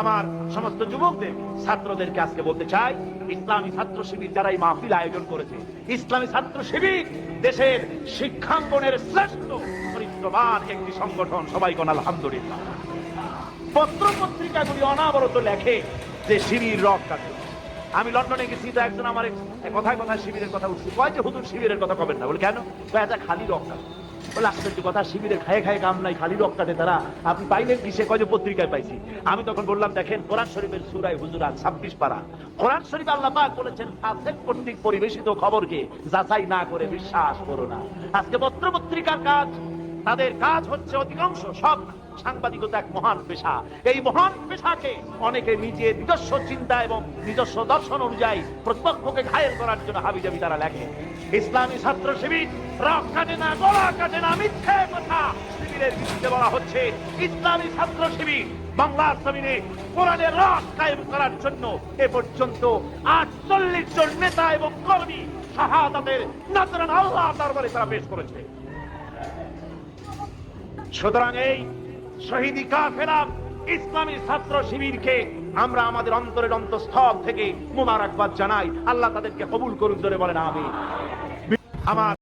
আমার সমস্ত যুবকদের, ছাত্রদেরকে আজকে বলতে চাই, ইসলামী ছাত্র শিবির যারা এই মাহফিল আয়োজন করেছে, ইসলামী ছাত্র শিবির দেশের শিক্ষাঙ্গনের শ্রেষ্ঠ চরিত্রবান একটি সংগঠন। সবাই কোন আলহামদুলিল্লাহ। পত্র পত্রিকাগুলি অনাবরত লেখে যে শিবির রক কাটে। আমি লন্ডনে গেছি, তো একজন আমার কথায় কথায় শিবিরের কথা উঠছে, কয় যে হুজুর শিবিরের কথা কবেন না। বলে কেন? এটা খালি রক কাটে। বলে আশ্চর্য কথা, শিবিরের খায়ে খায়ে কাম নাই, খালি রক কাটে তারা, আপনি পাইলেন কিসে? কয় যে পত্রিকায় পাইছি। আমি তখন বললাম, দেখেন কোরআন শরীফের সূরা হুজুরাত 26 পারা, কোরআন শরীফ আল্লাহ পাক বলেছেন, ফাসিক কর্তৃক পরিবেশিত খবরকে যাচাই না করে বিশ্বাস করো না। আজকে পত্র পত্রিকার কাজ, তাদের কাজ হচ্ছে অধিকাংশ সব সাংবাদিকতা এক মহান পেশা। এই মহান পেশাকে অনেকে নিজের নিজস্ব চিন্তা এবং নিজস্ব দর্শন অনুযায়ী প্রতিপক্ষকে ঘায়েল করার জন্য হাবিজাবি তারা লেখে। ইসলামী ছাত্র শিবির রক কাটে না, গলা কাটে না, মিথ্যে কথা শিবিরের বিরুদ্ধে বলা হচ্ছে। ইসলামী ছাত্র শিবির বাংলার জমিনে কোরআনের রক কায়েম করার জন্য এ পর্যন্ত 48 জন নেতা এবং কর্মী শাহাদাতের নজরানা আল্লাহর দরবারে তারা পেশ করেছে। সুতরাং এই শহীদি কাফেলা ইসলামী ছাত্র শিবিরকে আমরা আমাদের অন্তরের অন্তঃস্থল থেকে মোবারকবাদ জানাই। আল্লাহ তাদেরকে কবুল করুন, জোরে বলেন আমিন। আমার